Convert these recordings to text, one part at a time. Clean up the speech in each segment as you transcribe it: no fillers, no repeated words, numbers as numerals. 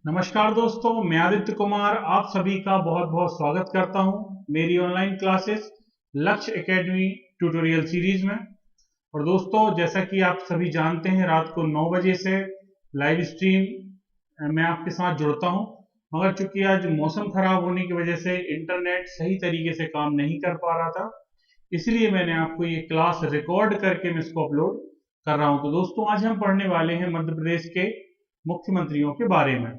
नमस्कार दोस्तों, मैं आदित्य कुमार आप सभी का बहुत बहुत स्वागत करता हूं मेरी ऑनलाइन क्लासेस लक्ष्य एकेडमी ट्यूटोरियल सीरीज में। और दोस्तों, जैसा कि आप सभी जानते हैं, रात को 9 बजे से लाइव स्ट्रीम मैं आपके साथ जुड़ता हूं। मगर चूंकि आज मौसम खराब होने की वजह से इंटरनेट सही तरीके से काम नहीं कर पा रहा था, इसलिए मैंने आपको ये क्लास रिकॉर्ड करके मैं इसको अपलोड कर रहा हूं। तो दोस्तों, आज हम पढ़ने वाले हैं मध्य प्रदेश के मुख्यमंत्रियों के बारे में।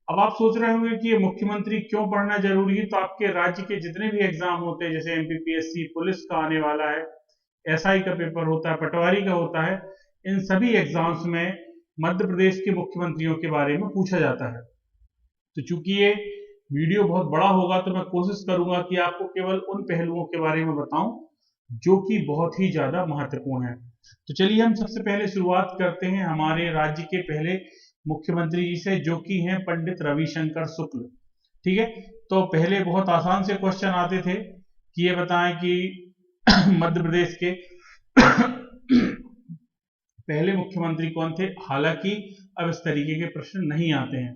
अब आप सोच रहे होंगे कि ये मुख्यमंत्री क्यों पढ़ना जरूरी है। तो आपके राज्य के जितने भी एग्जाम होते हैं, जैसे एमपीपीएससी, पुलिस का आने वाला है, एसआई का पेपर होता है, पटवारी का होता है, इन सभी एग्जाम्स में मध्य प्रदेश के मुख्यमंत्रियों के बारे में पूछा जाता है। तो चूंकि ये वीडियो बहुत बड़ा होगा, तो मैं कोशिश करूंगा कि आपको केवल उन पहलुओं के बारे में बताऊं जो कि बहुत ही ज्यादा महत्वपूर्ण है। तो चलिए हम सबसे पहले शुरुआत करते हैं हमारे राज्य के पहले मुख्यमंत्री जी से, जो कि हैं पंडित रविशंकर शुक्ल। ठीक है, तो पहले बहुत आसान से क्वेश्चन आते थे कि ये बताएं कि मध्य प्रदेश के पहले मुख्यमंत्री कौन थे। हालांकि अब इस तरीके के प्रश्न नहीं आते हैं।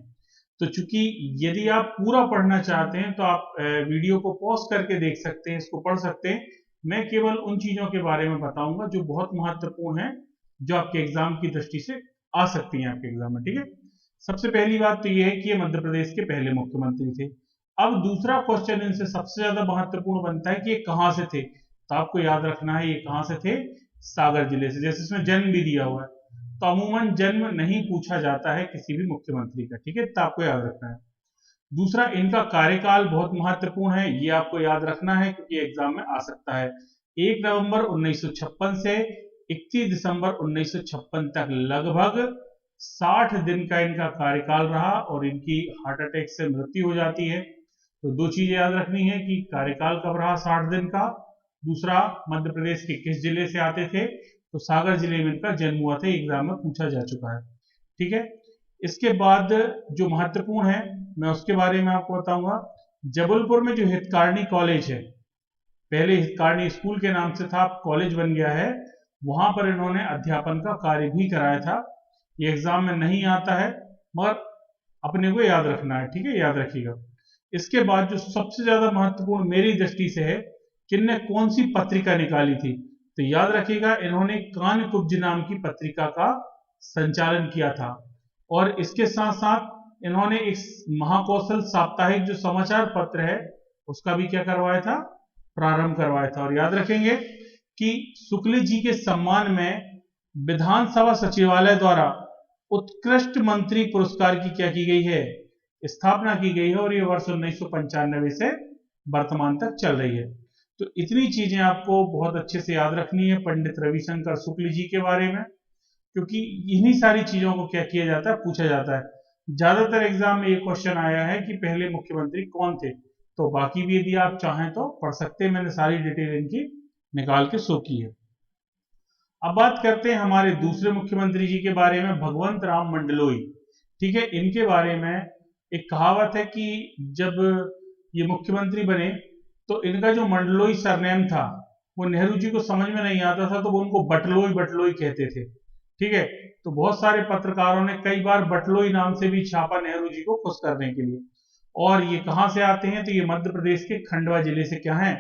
तो चूंकि यदि आप पूरा पढ़ना चाहते हैं तो आप वीडियो को पॉज करके देख सकते हैं, इसको पढ़ सकते हैं। मैं केवल उन चीजों के बारे में बताऊंगा जो बहुत महत्वपूर्ण है, जो आपके एग्जाम की दृष्टि से आ सकती हैं आपके एग्जाम में। ठीक है, सबसे पहली बात तो यह है कि ये मध्य प्रदेश के पहले मुख्यमंत्री थे। अब दूसरा क्वेश्चन इनसे सबसे ज्यादा महत्वपूर्ण बनता है कि ये कहां से थे। तो आपको याद रखना है ये कहां से थे, सागर जिले से। जैसे इसमें जन्म भी दिया हुआ है, तो अमूमन जन्म नहीं पूछा जाता है किसी भी मुख्यमंत्री का। ठीक है, तो आपको याद रखना है। दूसरा, इनका कार्यकाल बहुत महत्वपूर्ण है, ये आपको याद रखना है क्योंकि एग्जाम में आ सकता है। 1 नवंबर 1956 से 31 दिसंबर 1956 तक लगभग 60 दिन का इनका कार्यकाल रहा और इनकी हार्ट अटैक से मृत्यु हो जाती है। तो दो चीजें याद रखनी है कि कार्यकाल कब रहा 60 दिन का, दूसरा मध्य प्रदेश के किस जिले से आते थे। तो सागर जिले में इनका जन्म हुआ था, एग्जाम में पूछा जा चुका है। ठीक है, इसके बाद जो महत्वपूर्ण है मैं उसके बारे में आपको बताऊंगा। जबलपुर में जो हितकारनी कॉलेज है, पहले हितकारनी स्कूल के नाम से था, अब कॉलेज बन गया है, वहां पर इन्होंने अध्यापन का कार्य भी कराया था। ये एग्जाम में नहीं आता है मगर अपने को याद रखना है। ठीक है, याद रखिएगा। इसके बाद जो सबसे ज्यादा महत्वपूर्ण मेरी दृष्टि से है, किन्ने कौन सी पत्रिका निकाली थी। तो याद रखिएगा, इन्होंने कानकुब्ज नाम की पत्रिका का संचालन किया था। और इसके साथ साथ इन्होंने एक महाकौशल साप्ताहिक जो समाचार पत्र है उसका भी क्या करवाया था, प्रारंभ करवाया था। और याद रखेंगे कि शुक्ल जी के सम्मान में विधानसभा सचिवालय द्वारा उत्कृष्ट मंत्री पुरस्कार की क्या की गई है, स्थापना की गई है। और ये वर्ष 1995 से वर्तमान तक चल रही है। तो इतनी चीजें आपको बहुत अच्छे से याद रखनी है पंडित रविशंकर शुक्ल जी के बारे में, क्योंकि इन्हीं सारी चीजों को क्या किया जाता है, पूछा जाता है। ज्यादातर एग्जाम में ये क्वेश्चन आया है कि पहले मुख्यमंत्री कौन थे। तो बाकी भी यदि आप चाहें तो पढ़ सकते हैं, मैंने सारी डिटेल इनकी निकाल के शो की है। अब बात करते हैं हमारे दूसरे मुख्यमंत्री जी के बारे में, भगवंत राम मंडलोई। ठीक है, इनके बारे में एक कहावत है कि जब ये मुख्यमंत्री बने तो इनका जो मंडलोई सरनेम था वो नेहरू जी को समझ में नहीं आता था, तो वो उनको बटलोई बटलोई कहते थे। ठीक है, तो बहुत सारे पत्रकारों ने कई बार बटलोई नाम से भी छापा नेहरू जी को खुश करने के लिए। और ये कहां से आते हैं, तो ये मध्य प्रदेश के खंडवा जिले से क्या है,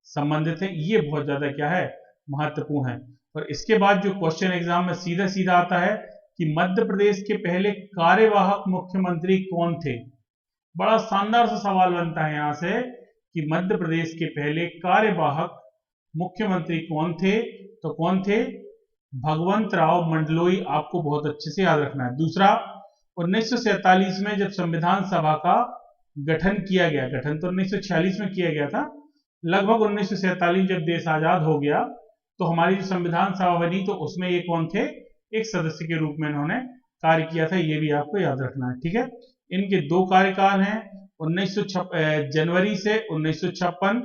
संबंधित है। ये बहुत ज्यादा क्या है, महत्वपूर्ण है। और इसके बाद जो क्वेश्चन एग्जाम में सीधा सीधा आता है कि मध्य प्रदेश के पहले कार्यवाहक मुख्यमंत्री कौन थे। बड़ा शानदार सा सवाल बनता है यहां से कि मध्य प्रदेश के पहले कार्यवाहक मुख्यमंत्री कौन थे। तो कौन थे, भगवंत राव मंडलोई। आपको बहुत अच्छे से याद रखना है। दूसरा, 1947 में जब संविधान सभा का गठन किया गया, गठन तो 1946 में किया गया था, लगभग 1947 जब देश आजाद हो गया तो हमारी जो संविधान सभा बनी, तो उसमें ये कौन थे, एक सदस्य के रूप में इन्होंने कार्य किया था। ये भी आपको याद रखना है। ठीक है, इनके दो कार्यकाल हैं, 19 जनवरी से 1956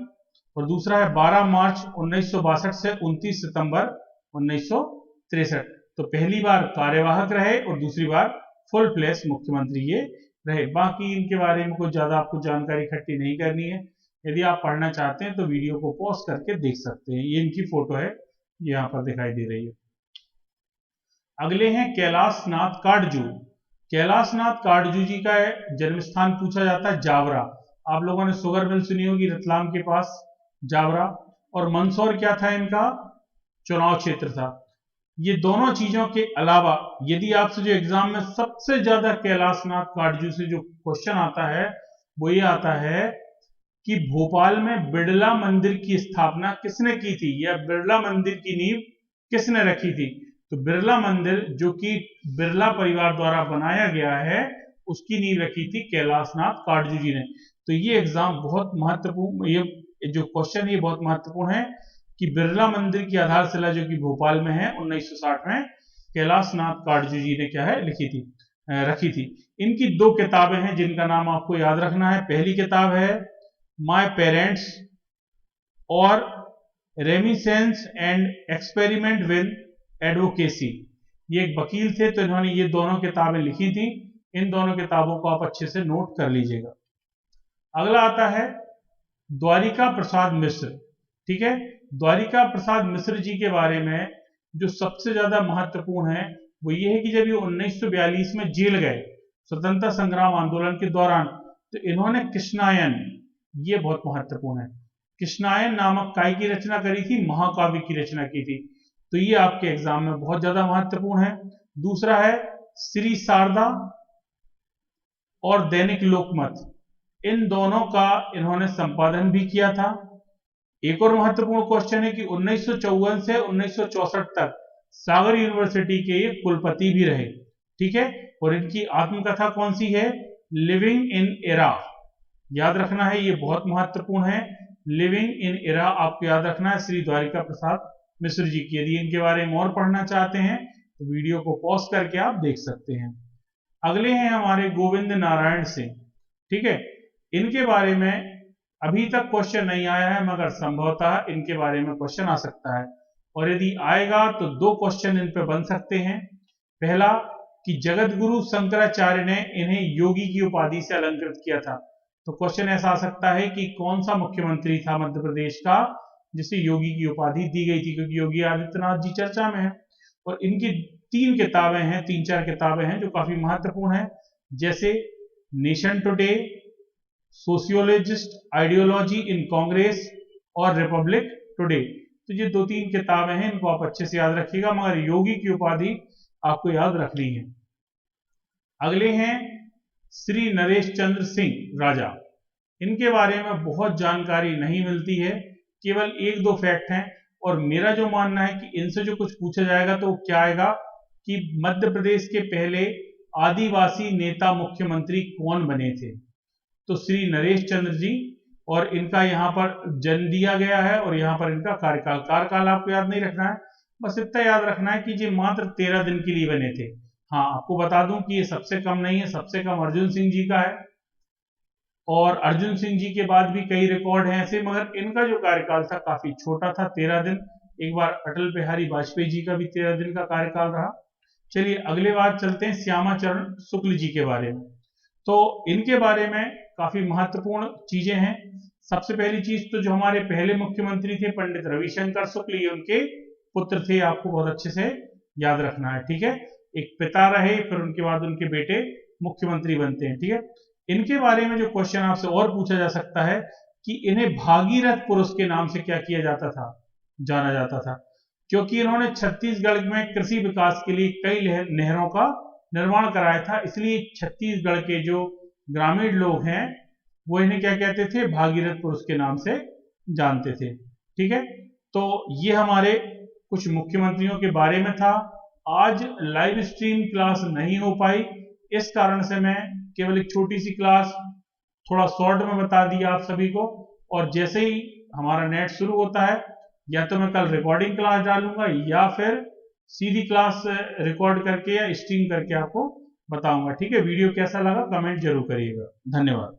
और दूसरा है 12 मार्च 1962 से 29 सितंबर 1963। तो पहली बार कार्यवाहक रहे और दूसरी बार फुल फ्लैश मुख्यमंत्री ये रहे। बाकी इनके बारे में कुछ ज्यादा आपको जानकारी इकट्ठी नहीं करनी है। यदि आप पढ़ना चाहते हैं तो वीडियो को पॉज करके देख सकते हैं। ये इनकी फोटो है, यहाँ पर दिखाई दे रही है। अगले हैं कैलाश नाथ काटजू। कैलाशनाथ काटजू जी का जन्म स्थान पूछा जाता है जावरा। आप लोगों ने शुगर मिल सुनी होगी रतलाम के पास, जावरा। और मंदसौर क्या था इनका चुनाव क्षेत्र था। ये दोनों चीजों के अलावा यदि आपसे जो एग्जाम में सबसे ज्यादा कैलाशनाथ काटजू से जो क्वेश्चन आता है वो ये आता है कि भोपाल में बिड़ला मंदिर की स्थापना किसने की थी, या बिड़ला मंदिर की नींव किसने रखी थी। तो बिड़ला मंदिर जो कि बिड़ला परिवार द्वारा बनाया गया है उसकी नींव रखी थी कैलाशनाथ काटजू जी ने। तो ये एग्जाम बहुत महत्वपूर्ण, ये जो क्वेश्चन ये बहुत महत्वपूर्ण है कि बिड़ला मंदिर की आधारशिला जो कि भोपाल में है 1960 में कैलाशनाथ काटजू जी ने क्या है रखी थी। इनकी दो किताबें हैं जिनका नाम आपको याद रखना है। पहली किताब है माय पेरेंट्स और रेमिसेंस एंड एक्सपेरिमेंट विद एडवोकेसी। ये एक वकील थे तो इन्होंने ये दोनों किताबें लिखी थी। इन दोनों किताबों को आप अच्छे से नोट कर लीजिएगा। अगला आता है द्वारिका प्रसाद मिश्र। ठीक है, द्वारिका प्रसाद मिश्र जी के बारे में जो सबसे ज्यादा महत्वपूर्ण है वो ये है कि जब ये 1942 में जेल गए स्वतंत्रता संग्राम आंदोलन के दौरान, तो इन्होंने कृष्णायन, ये बहुत महत्वपूर्ण है, कृष्णायन नामक काय की रचना करी थी, महाकाव्य की रचना की थी। तो ये आपके एग्जाम में बहुत ज्यादा महत्वपूर्ण है। दूसरा है श्री शारदा और दैनिक लोकमत, इन दोनों का इन्होंने संपादन भी किया था। एक और महत्वपूर्ण क्वेश्चन है कि 1954 से 1964 तक सागर यूनिवर्सिटी के ये कुलपति भी रहे। ठीक है, और इनकी आत्मकथा कौन सी है, लिविंग इन एरा, याद रखना है, ये बहुत महत्वपूर्ण है। लिविंग इन एरा आपको याद रखना है श्री द्वारिका प्रसाद मिश्र जी की। यदि इनके बारे में और पढ़ना चाहते हैं तो वीडियो को पॉज करके आप देख सकते हैं। अगले हैं हमारे गोविंद नारायण सिंह। ठीक है, इनके बारे में अभी तक क्वेश्चन नहीं आया है मगर संभवतः इनके बारे में क्वेश्चन आ सकता है, और यदि आएगा तो दो क्वेश्चन इन पे बन सकते हैं। पहला कि जगत गुरु शंकराचार्य ने इन्हें योगी की उपाधि से अलंकृत किया था। तो क्वेश्चन ऐसा आ सकता है कि कौन सा मुख्यमंत्री था मध्य प्रदेश का जिसे योगी की उपाधि दी गई थी, क्योंकि योगी आदित्यनाथ जी चर्चा में है। और इनकी तीन चार किताबें हैं जो काफी महत्वपूर्ण है, जैसे नेशन टुडे, सोशियोलॉजिस्ट आइडियोलॉजी इन कांग्रेस और रिपब्लिक टुडे। तो ये दो तीन किताबें हैं, इनको आप अच्छे से याद रखिएगा, मगर योगी की उपाधि आपको याद रखनी है। अगले हैं श्री नरेश चंद्र सिंह राजा। इनके बारे में बहुत जानकारी नहीं मिलती है, केवल एक दो फैक्ट हैं, और मेरा जो मानना है कि इनसे जो कुछ पूछा जाएगा तो क्या आएगा कि मध्य प्रदेश के पहले आदिवासी नेता मुख्यमंत्री कौन बने थे। तो श्री नरेश चंद्र जी, और इनका यहाँ पर जन्म दिया गया है और यहाँ पर इनका कार्यकाल आपको याद नहीं रखना है, बस इतना याद रखना है कि ये मात्र 13 दिन के लिए बने थे। हाँ, आपको बता दूं कि ये सबसे कम नहीं है, सबसे कम अर्जुन सिंह जी का है, और अर्जुन सिंह जी के बाद भी कई रिकॉर्ड हैं ऐसे, मगर इनका जो कार्यकाल था काफी छोटा था, 13 दिन। एक बार अटल बिहारी वाजपेयी जी का भी 13 दिन का कार्यकाल रहा। चलिए अगले बार चलते हैं श्यामा चरण शुक्ल जी के बारे में। तो इनके बारे में काफी महत्वपूर्ण चीजें हैं। सबसे पहली चीज तो जो हमारे पहले मुख्यमंत्री थे पंडित रविशंकर शुक्ल, ये उनके पुत्र थे, आपको बहुत अच्छे से याद रखना है। ठीक है, एक पिता रहे, फिर उनके बाद उनके बेटे मुख्यमंत्री बनते हैं। ठीक है, इनके बारे में जो क्वेश्चन आपसे और पूछा जा सकता है कि इन्हें भागीरथ पुरुष के नाम से क्या किया जाता था, जाना जाता था, क्योंकि इन्होंने छत्तीसगढ़ में कृषि विकास के लिए कई नहरों का निर्माण कराया था, इसलिए छत्तीसगढ़ के जो ग्रामीण लोग हैं वो इन्हें क्या कहते थे, भागीरथ पुरुष के नाम से जानते थे। ठीक है, तो ये हमारे कुछ मुख्यमंत्रियों के बारे में था। आज लाइव स्ट्रीम क्लास नहीं हो पाई, इस कारण से मैं केवल एक छोटी सी क्लास थोड़ा शॉर्ट में बता दिया आप सभी को, और जैसे ही हमारा नेट शुरू होता है या तो मैं कल रिकॉर्डिंग क्लास डालूंगा या फिर सीधी क्लास रिकॉर्ड करके या स्ट्रीम करके आपको बताऊंगा। ठीक है, वीडियो कैसा लगा कमेंट जरूर करिएगा। धन्यवाद।